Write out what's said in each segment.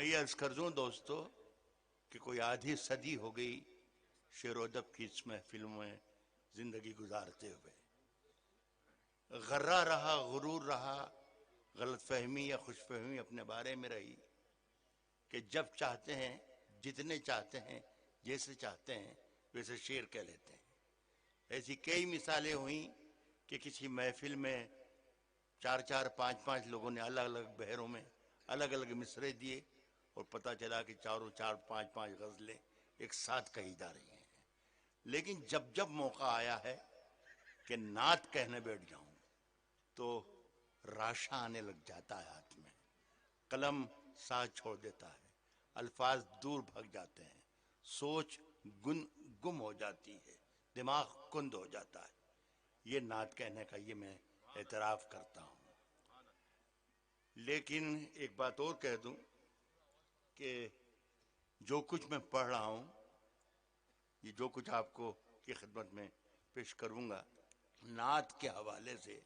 میں یہ عرض کر دوں دوستو کہ کوئی آدھی صدی ہو گئی شعر و ادب کی اس محفل میں زندگی گزارتے ہوئے، غرہ رہا، غرور رہا، غلط فہمی یا خوش فہمی اپنے بارے میں رہی کہ جب چاہتے ہیں، جتنے چاہتے ہیں، جیسے چاہتے ہیں ویسے شعر کہہ لیتے ہیں۔ ایسی کئی مثالیں ہوئیں کہ کسی محفل میں چار چار پانچ پانچ لوگوں نے الگ الگ بہروں میں الگ الگ مصرعے دیے اور پتہ چلا کہ چاروں چار پانچ پانچ غزلیں ایک ساتھ کہی جا رہی ہیں۔ لیکن جب جب موقع آیا ہے کہ نعت کہنے بیٹھ جاؤں تو راشا آنے لگ جاتا ہے ہاتھ میں، قلم ساتھ چھوڑ دیتا ہے، الفاظ دور بھگ جاتے ہیں، سوچ گم ہو جاتی ہے، دماغ کند ہو جاتا ہے۔ یہ نعت کہنے کا یہ میں اعتراف کرتا ہوں۔ لیکن ایک بات اور کہہ دوں کہ جو کچھ میں پڑھ رہا ہوں، یہ جو کچھ آپ کو کی خدمت میں پیش کروں گا نعت کے حوالے سے،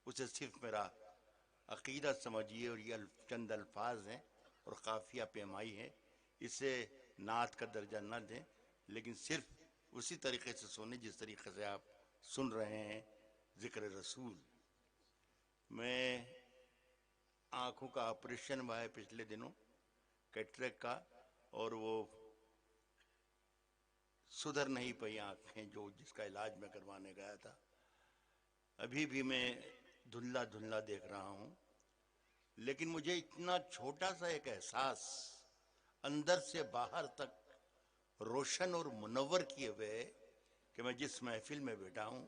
اسے صرف میرا عقیدہ سمجھیے اور یہ چند الفاظ ہیں اور قافیہ پیمائی ہے، اسے نعت کا درجہ نہ دیں، لیکن صرف اسی طریقے سے سنیں جس طریقے سے آپ سن رہے ہیں ذکر رسول۔ میں آنکھوں کا آپریشن ہوا ہے پچھلے دنوں، کیٹریک کا، اور وہ سدھر نہیں پئی آنکھیں جو جس کا علاج میں کروانے گیا تھا۔ ابھی بھی میں دھندلا دھندلا دیکھ رہا ہوں، لیکن مجھے اتنا چھوٹا سا ایک احساس اندر سے باہر تک روشن اور منور کیے ہوئے کہ میں جس محفل میں بیٹھا ہوں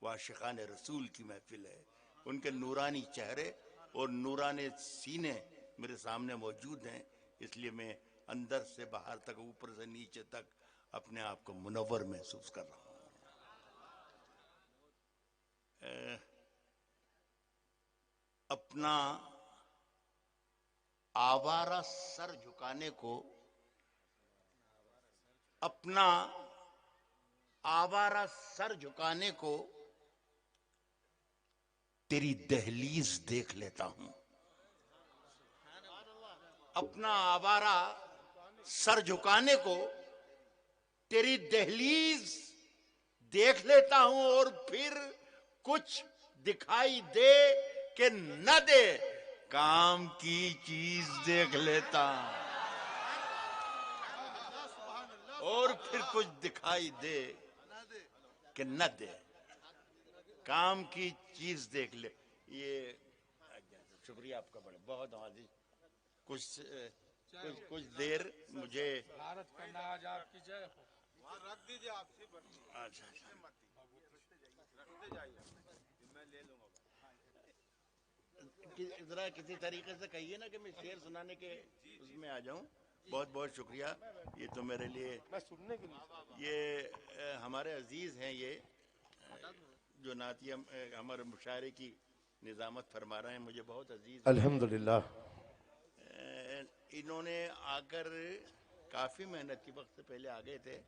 وہ عاشقان رسول کی محفل ہے۔ ان کے نورانی چہرے اور نورانی سینے میرے سامنے موجود ہیں، اس لیے میں اندر سے باہر تک، اوپر سے نیچے تک اپنے آپ کو منور محسوس کر رہا ہوں۔ اپنا آوارہ سر جھکانے کو، اپنا آوارہ سر جھکانے کو تیری دہلیز دیکھ لیتا ہوں۔ اپنا آوارہ سر جھکانے کو تیری دہلیز دیکھ لیتا ہوں، اور پھر کچھ دکھائی دے کہ نہ دے کام کی چیز دیکھ لیتا ہوں، اور پھر کچھ دکھائی دے کہ نہ دے کام کی چیز دیکھ لے۔ یہ شکریہ آپ کا بڑے بہت عزیز۔ کچھ دیر مجھے بھارت کا ناز آپ کی جے ہو۔ وہاں رکھ دیجئے آپ سے اچھا رکھتے جائیے، میں لے لوں گا۔ ذرا کسی طریقے سے کہیے نا کہ میں شعر سنانے کے اس میں آ جاؤں۔ بہت بہت شکریہ۔ یہ تو میرے لیے، میں سننے کے لیے یہ ہمارے عزیز ہیں، یہ جو نعتیہ ہمارے مشاعرے کی نظامت فرما رہے ہیں، مجھے بہت عزیز ہیں۔ الحمدللہ۔ انہوں نے آ کر کافی محنت کی، وقت سے پہلے آ گئے تھے،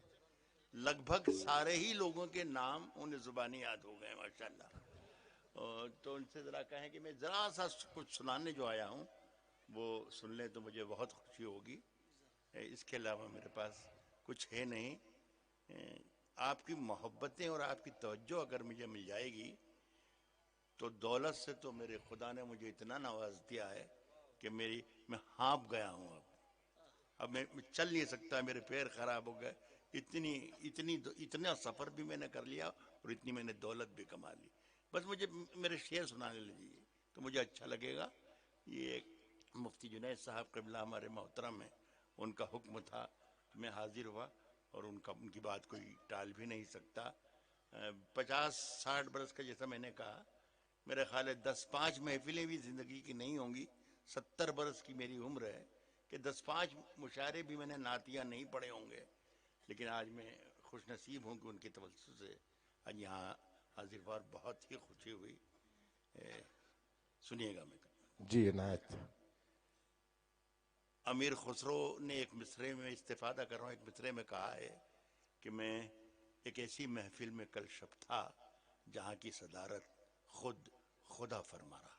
لگ بھگ سارے ہی لوگوں کے نام انہیں زبانی یاد ہو گئے ماشاءاللہ۔ تو ان سے ذرا کہیں کہ میں ذرا سا کچھ سنانے جو آیا ہوں وہ سن لیں تو مجھے بہت خوشی ہوگی۔ اس کے علاوہ میرے پاس کچھ ہے نہیں۔ آپ کی محبتیں اور آپ کی توجہ اگر مجھے مل جائے گی تو دولت سے تو میرے خدا نے مجھے اتنا نواز دیا ہے کہ میں ہانپ گیا ہوں۔ اب میں چل نہیں سکتا، میرے پیر خراب ہو گئے، اتنا سفر بھی میں نے کر لیا اور اتنی میں نے دولت بھی کما لی۔ بس مجھے میرے شعر سنانے لیجیے تو مجھے اچھا لگے گا۔ یہ مفتی جنید صاحب قبلہ ہمارے محترم ہیں، ان کا حکم تھا، میں حاضر ہوا اور ان کی بات کوئی ٹال بھی نہیں سکتا۔ 50-60 برس کا جیسا میں نے کہا، میرے خیال ہے 10-5 محفلیں بھی زندگی کی نہیں ہوں گی، 70 برس کی میری عمر ہے کہ 10-5 مشاعرے بھی میں نے نعتیہ نہیں پڑھے ہوں گے، لیکن آج میں خوش نصیب ہوں کہ ان کی توسط سے آج یہاں حاضر ہوا اور بہت ہی خوشی ہوئی۔ سنیے گا میں۔ جی عنایت۔ امیر خسرو نے ایک مصرعے میں استفادہ کر رہا ہوں، ایک مصرعے میں کہا ہے کہ میں ایک ایسی محفل میں کل شب تھا جہاں کی صدارت خود خدا فرما رہا تھا۔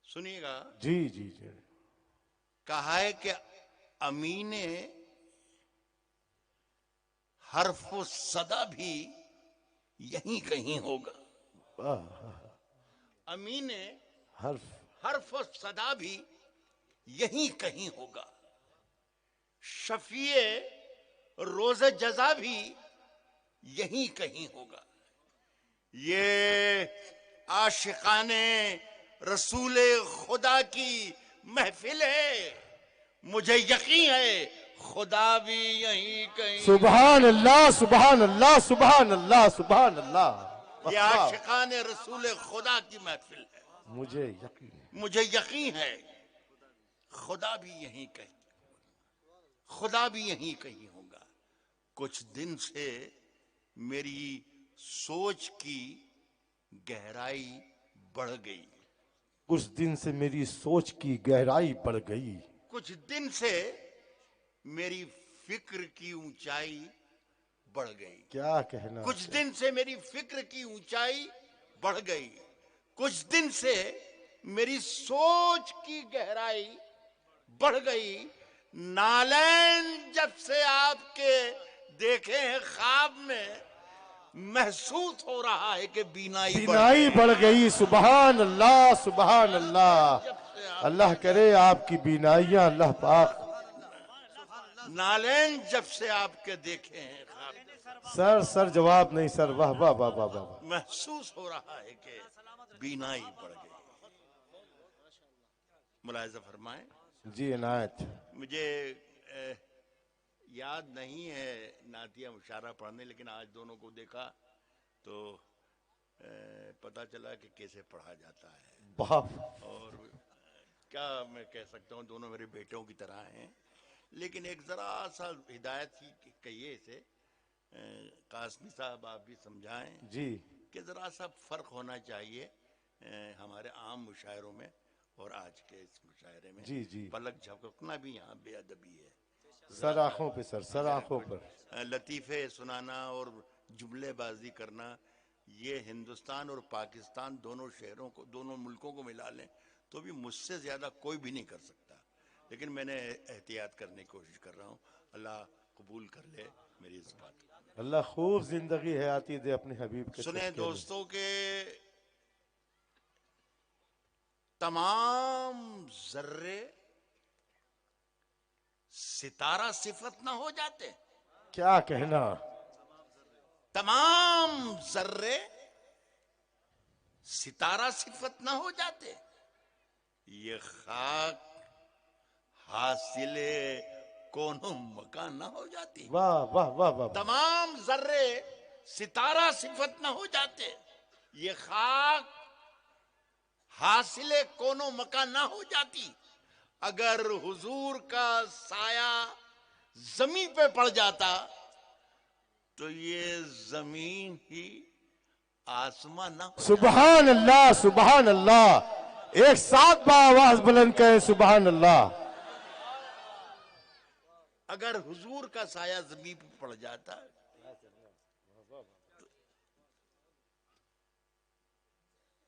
سنیے گا۔ جی جی جی۔ کہا ہے کہ امین حرف و صدا بھی یہیں کہیں ہوگا. امین حرف و صدا بھی یہیں کہیں ہوگا. شفیع روز جزا بھی یہیں کہیں ہوگا. یہ عاشقان رسول خدا کی محفل ہے. مجھے یقین ہے خدا بھی یہیں کہیں. سبحان اللہ سبحان اللہ سبحان اللہ سبحان اللہ. یہ عاشقان رسول خدا کی محفل ہے. مجھے یقین ہے. مجھے یقین ہے خدا بھی یہیں کہیں خدا بھی یہیں کہیں ہوگا. کچھ دن سے میری سوچ کی گہرائی بڑھ گئی. کچھ دن سے میری سوچ کی گہرائی بڑھ گئی. کچھ دن سے میری فکر کی اونچائی بڑھ گئی. کیا کہنا. کچھ دن سے میری فکر کی اونچائی بڑھ گئی. کچھ دن سے میری سوچ کی گہرائی بڑھ گئی. نالین جب سے آپ کے دیکھے ہیں خواب میں محسوس ہو رہا ہے کہ بینائی بڑھ گئی. سبحان اللہ سبحان اللہ. اللہ کرے آپ کی بینائیاں اللہ پاک. نالین جب سے آپ کے دیکھے ہیں خواب میں سر جواب نہیں سر. واہ واہ واہ واہ واہ. محسوس ہو رہا ہے کہ بینائی بڑھ گئی. ملاحظہ فرمائیں. جی عنایت. مجھے یاد نہیں ہے نعتیہ مشاعرہ پڑھنے، لیکن آج دونوں کو دیکھا تو پتا چلا کہ کیسے پڑھا جاتا ہے. اور کیا میں کہہ سکتا ہوں، دونوں میرے بیٹوں کی طرح ہیں. لیکن ایک ذرا سا ہدایت ہی کہیے اسے، قاسمی صاحب آپ بھی سمجھائیں جی کہ ذرا سا فرق ہونا چاہیے ہمارے عام مشاعروں میں اور آج کے اس مشاعرے میں. جی جی. پلک جھپکنا بھی یہاں بے ادبی ہے. سر آنکھوں پہ سر. سر آنکھوں پر. لطیفے سنانا اور جملے بازی کرنا، یہ ہندوستان اور پاکستان دونوں شہروں کو، دونوں ملکوں کو ملا لیں تو بھی مجھ سے زیادہ کوئی بھی نہیں کر سکتا. لیکن میں نے احتیاط کرنے کی کوشش کر رہا ہوں. اللہ قبول کر لے میری اس بات کو. اللہ خوب زندگی حیاتی دے اپنے حبیب کے. سنیں دوستوں کہ تمام ذرے ستارہ صفت نہ ہو جاتے. کیا کہنا. تمام ذرے ستارہ صفت نہ ہو جاتے. یہ خاک حاصل کون مکان نہ ہو جاتی. واہ واہ واہ واہ. تمام ذرے ستارہ صفت نہ ہو جاتے. یہ خاک حاصل کون مکان نہ ہو جاتی. اگر حضور کا سایہ زمین پہ پڑ جاتا تو یہ زمین ہی آسمان نہ ہو. سبحان اللہ سبحان اللہ. ایک ساتھ آواز بلند کہیں سبحان اللہ. اگر حضور کا سایہ زمین پہ پڑ جاتا.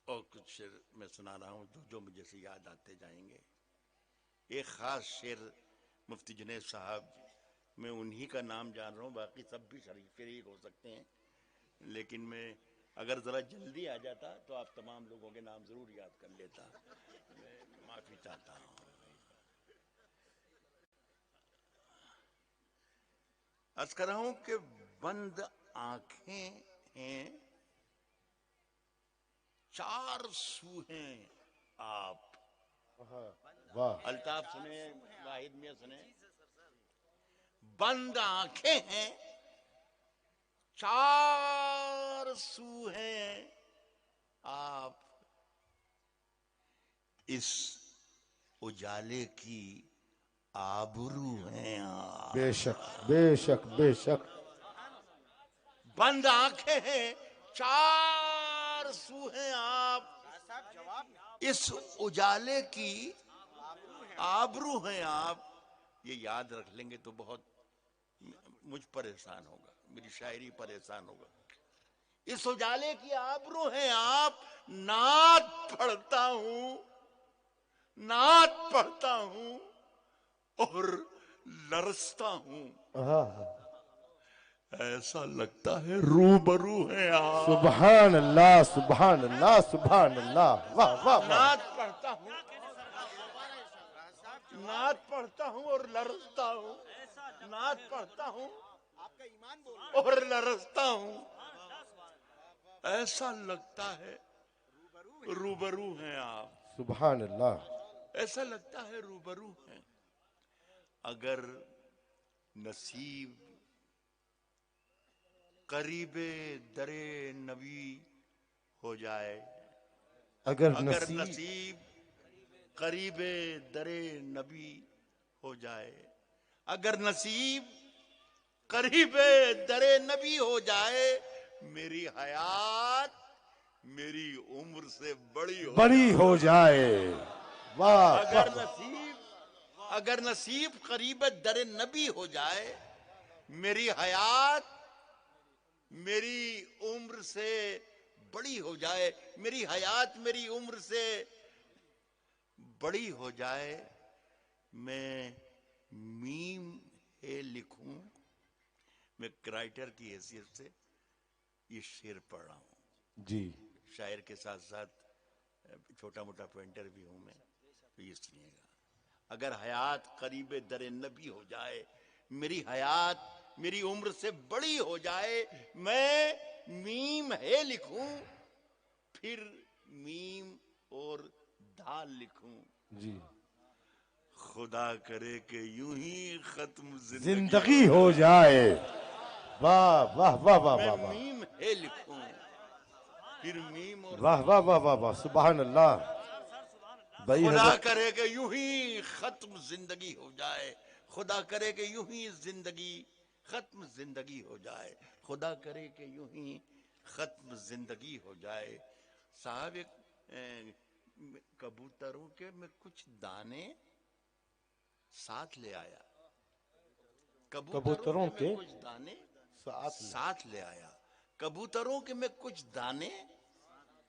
اور کچھ شعر میں سنا رہا ہوں جو مجھے سے یاد آتے جائیں گے. ایک خاص شعر مفتی جنید صاحب، میں انہی کا نام جان رہا ہوں، باقی سب بھی شریک ہو سکتے ہیں، لیکن میں اگر ذرا جلدی آ جاتا تو آپ تمام لوگوں کے نام ضرور یاد کر لیتا. میں معافی چاہتا ہوں. عرض کر رہا ہوں کہ بند آنکھیں ہیں، چار سو ہیں آپ. الطاف سنیں، واحد میاں سنیں. بند آنکھیں ہیں، چار سو ہیں آپ. اس اجالے کی آبرو ہیں آپ. بے شک بے شک بے شک. بند آنکھیں ہیں، چار سو ہیں آپ. اس اجالے کی آبرو ہیں آپ. یہ یاد رکھ لیں گے تو بہت مجھ پر احسان ہوگا، میری شاعری پر احسان ہوگا. اس اجالے کی آبرو ہیں آپ. نعت پڑھتا ہوں، نعت پڑھتا ہوں اور لرزتا ہوں، ایسا لگتا ہے روبرو ہیں آپ۔ سبحان اللہ سبحان اللہ سبحان اللہ، واہ واہ واہ، نعت پڑھتا ہوں، نعت پڑھتا ہوں اور لرزتا ہوں، نعت پڑھتا ہوں اور لرزتا ہوں، ایسا لگتا ہے روبرو ہیں آپ، سبحان اللہ، ایسا لگتا ہے روبرو ہیں۔ اگر نصیب قریب در نبی ہو جائے، اگر اگر نصیب نصیب قریب در نبی ہو جائے، اگر نصیب قریب در نبی ہو جائے، میری حیات میری عمر سے بڑی ہو بڑی ہو جائے، واہ اگر نصیب قریب در نبی ہو جائے، میری حیات میری عمر سے بڑی ہو جائے، میری حیات میری عمر سے بڑی ہو جائے، میں میم ہے لکھوں۔ میں رائٹر کی حیثیت سے یہ شعر پڑھ رہا ہوں، جی، شاعر کے ساتھ ساتھ چھوٹا موٹا پینٹر بھی ہوں میں، تو یہ سنیے گا۔ اگر حیات قریب در نبی ہو جائے، میری حیات میری عمر سے بڑی ہو جائے، میں میم ہے لکھوں، پھر میم اور دال لکھوں، جی، خدا کرے کہ یوں ہی ختم زندگی ہو جائے، واہ واہ واہ واہ میں واہ واہ، میم ہے لکھوں، پھر میم اور واہ واہ واہ واہ واہ، سبحان اللہ، بھائی خدا حضرت، کرے کہ یوں ہی ختم زندگی ہو جائے، خدا کرے کہ یوں ہی زندگی ختم زندگی ہو جائے، خدا کرے کہ یوں ہی ختم زندگی ہو جائے۔ صاحب ایک کبوتروں کے میں کچھ دانے ساتھ لے آیا، کبوتروں میں کے کچھ دانے ساتھ ساتھ لے آیا، کبوتروں کے میں کچھ دانے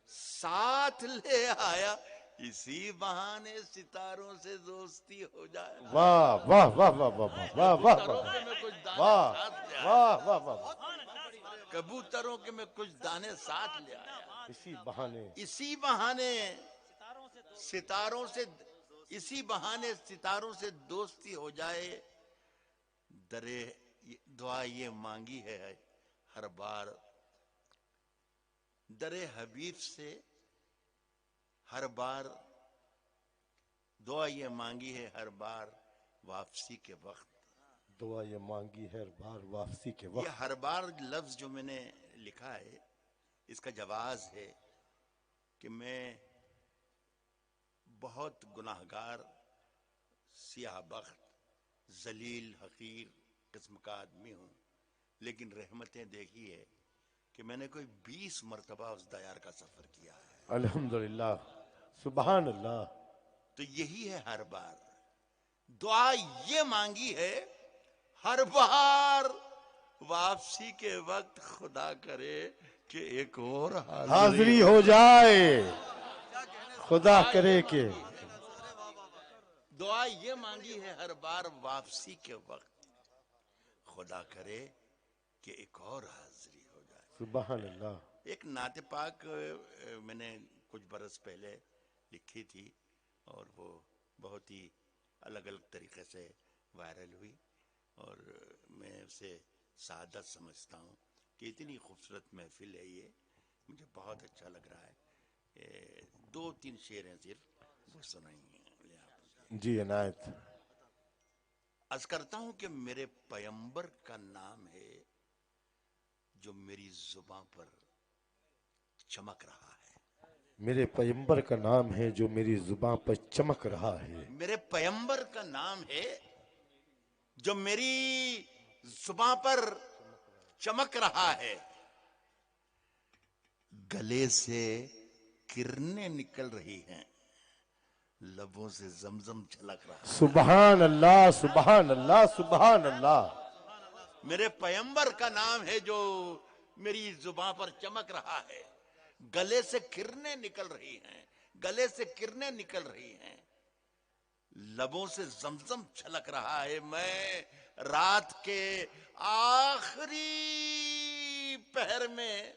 ساتھ لے آیا، اسی بہانے ستاروں سے دوستی ہو جائے۔ واہ واہ واہ واہ واہ واہ واہ کبوتروں کے میں کچھ دانے واہ ساتھ لے آیا، واہ واہ واہ، کبوتروں کے میں کچھ دانے ساتھ لے آیا، اسی بہانے اسی بہانے ستاروں سے دوستی ہو جائے۔ دعا یہ مانگی ہے ہر بار، در حبیب سے ہر بار، دعا یہ مانگی ہے ہر بار واپسی کے وقت۔ دعا یہ مانگی ہے ہر بار واپسی کے یہ وقت، ہر بار لفظ جو میں نے لکھا ہے، اس کا جواز ہے کہ میں بہت گناہگار، سیاہ بخت، ذلیل حقیر قسم کا آدمی ہوں، لیکن رحمتیں دیکھی ہے کہ میں نے کوئی 20 مرتبہ اس دیار کا سفر کیا ہے، الحمدللہ، سبحان اللہ، تو یہی ہے ہر بار۔ دعا یہ مانگی ہے ہر بار واپسی کے وقت، خدا کرے کہ ایک اور حاضری ہو جائے، خدا کرے کہ دعا یہ مانگی ہے ہر بار واپسی کے وقت، خدا کرے کہ ایک اور حاضری ہو جائے۔ سبحان اللہ، ایک نعت پاک میں نے کچھ برس پہلے لکھی تھی، اور وہ بہت ہی الگ الگ طریقے سے وائرل ہوئی، اور میں اسے سعادت سمجھتا ہوں کہ اتنی خوبصورت محفل ہے یہ، مجھے بہت اچھا لگ رہا ہے۔ 2-3 شعر ہیں صرف، وہ سنائیں گے آپ۔ جی عنایت، عرض کرتا ہوں کہ میرے پیمبر کا نام ہے جو میری زباں پر چمک رہا ہے، میرے پیمبر کا نام ہے جو میری زباں پر چمک رہا ہے، میرے پیمبر کا نام ہے جو میری زباں پر چمک رہا ہے، گلے سے کرنیں نکل رہی ہیں، لبوں سے زمزم چھلک رہا ہے۔ سبحان اللہ سبحان اللہ سبحان اللہ، میرے پیمبر کا نام ہے جو میری زباں پر چمک رہا ہے، گلے سے کرنیں نکل رہی ہیں، گلے سے کرنیں نکل رہی ہیں، لبوں سے زمزم چھلک رہا ہے. میں رات کے آخری پہر میں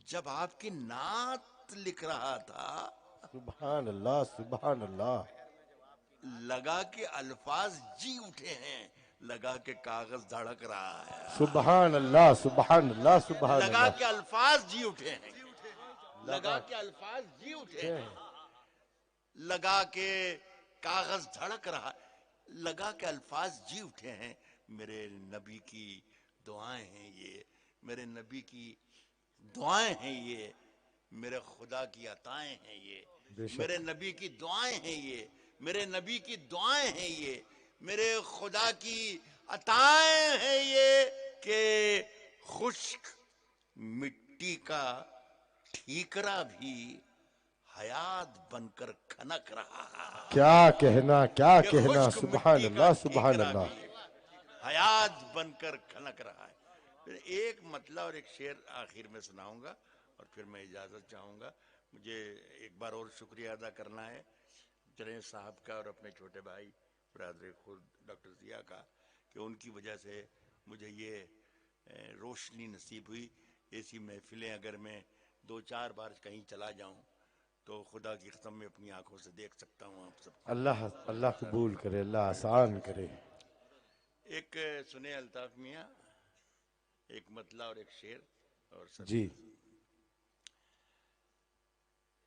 جب آپ کی نعت لکھ رہا تھا سبحان اللہ سبحان اللہ. لگا کہ الفاظ جی اٹھے ہیں, لگا کہ کاغذ دھڑک رہا ہے, سبحان اللہ سبحان اللہ سبحان لگا اللہ. کہ الفاظ جی اٹھے ہیں, لگا کہ الفاظ جی اٹھے ہیں, لگا کہ کاغذ دھڑک رہا, لگا کہ الفاظ جی اٹھے ہیں. میرے نبی کی دعائیں ہیں یہ, میرے نبی کی دعائیں ہیں یہ, میرے خدا کی عطائیں ہیں یہ, بے شک. میرے نبی کی دعائیں ہیں یہ, میرے نبی کی دعائیں ہیں یہ, میرے خدا کی عطائیں ہیں یہ, کہ خشک مٹی کا ٹھیکرا بھی حیات بن کر کھنک رہا ہے. کیا کہنا کیا کہ کہنا. خشک سبحان مٹی اللہ کا سبحان ٹھیکرا اللہ. بھی حیات بن کر کھنک رہا ہے. پھر ایک مطلب اور ایک شعر آخر میں سناؤں گا اور پھر میں اجازت چاہوں گا. مجھے ایک بار اور شکریہ ادا کرنا ہے جنید صاحب کا اور اپنے چھوٹے بھائی برادر خود ڈاکٹر ضیاء کا, کہ ان کی وجہ سے مجھے یہ روشنی نصیب ہوئی. ایسی محفلیں اگر میں 2-4 بار کہیں چلا جاؤں تو خدا کی قسم میں اپنی آنکھوں سے دیکھ سکتا ہوں آپ سب. اللہ اللہ قبول کرے, اللہ آسان کرے. ایک سنے الطاف میاں, ایک مطلع اور ایک شعر اور سب. جی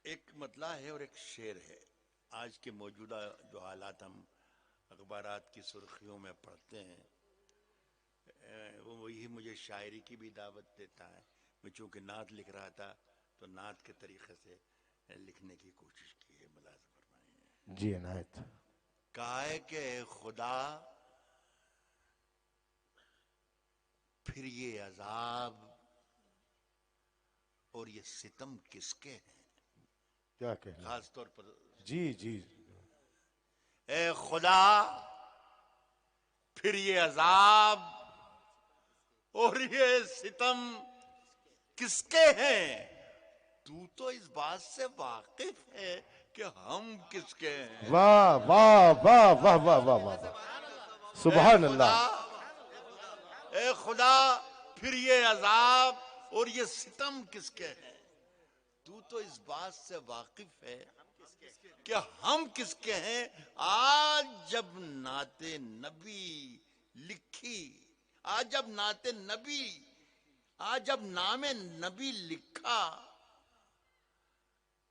ایک مطلع ہے اور ایک شعر ہے. آج کے موجودہ جو حالات ہم اخبارات کی سرخیوں میں پڑھتے ہیں, وہ وہی مجھے شاعری کی بھی دعوت دیتا ہے. میں چونکہ نعت لکھ رہا تھا تو نعت کے طریقے سے لکھنے کی کوشش کی ہے. ملاحظہ فرمائیں. جی عنایت. کہا ہے کہ خدا پھر یہ عذاب اور یہ ستم کس کے ہیں. کیا کہنا. خاص طور پر جی جی. اے خدا پھر یہ عذاب اور یہ ستم کس کے ہیں. تو اس بات سے واقف ہے کہ ہم کس کے ہیں. واہ واہ واہ واہ واہ واہ واہ. سبحان اللہ. اے خدا پھر یہ عذاب اور یہ ستم کس کے ہیں. تو اس بات سے واقف ہے کہ ہم کس کے ہیں. آج جب نعت نبی لکھی, آج جب نعت نبی, آج جب نام نبی لکھا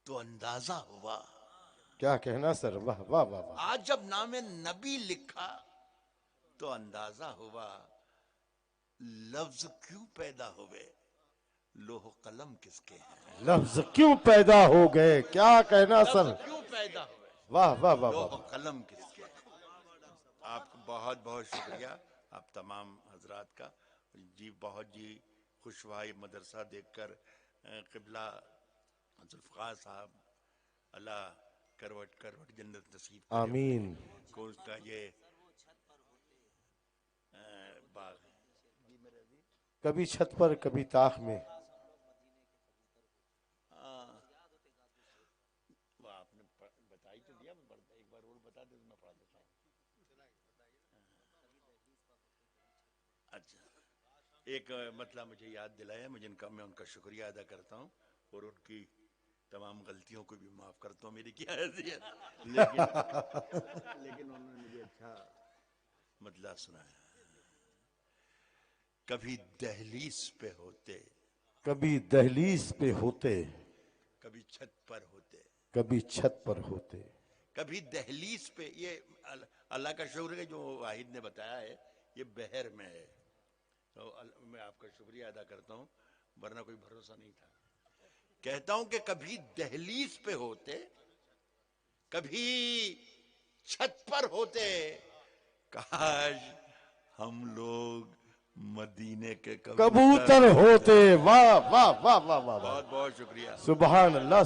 تو اندازہ ہوا. کیا کہنا سر. واہ واہ واہ واہ. آج جب نام نبی لکھا تو اندازہ ہوا لفظ کیوں پیدا ہوئے, لوح قلم کس کے ہیں. لفظ کیوں پیدا ہو گئے. کیا کہنا سر. لفظ کیوں پیدا ہوئے, واہ واہ واہ لوح واہ. قلم کس کے ہیں. آپ کو بہت بہت شکریہ آپ تمام حضرات کا. جی بہت جی خوشوائی مدرسہ دیکھ کر قبلہ ذوالفقار صاحب اللہ کروٹ کروٹ جنت نصیب کرے. آمین. کو اس کا یہ باغ ہے. کبھی چھت پر کبھی طاق میں. وہ آپ نے بتائی تو دیا, میں ایک بار اور بتا دے تو میں پڑھ دیتا ہوں. اچھا ایک مطلب مجھے یاد دلایا, میں ان کا شکریہ ادا کرتا ہوں اور ان کی تمام غلطیوں کو بھی معاف کرتا ہوں. میری کیا حیثیت, لیکن انہوں نے مجھے اچھا مطلب سنایا. کبھی دہلیز پہ ہوتے, کبھی دہلیز پہ ہوتے, کبھی چھت پر ہوتے, کبھی چھت پر ہوتے. کبھی دہلیز پہ. یہ اللہ کا شکر ہے جو واحد نے بتایا ہے, یہ بحر میں ہے. تو میں آپ کا شکریہ ادا کرتا ہوں, ورنہ کوئی بھروسہ نہیں تھا. کہتا ہوں کہ کبھی دہلیز پہ ہوتے, کبھی چھت پر ہوتے, کاش ہم لوگ مدینے کے کبوتر ہوتے. واہ واہ واہ واہ واہ. بہت بہت شکریہ. سبحان اللہ.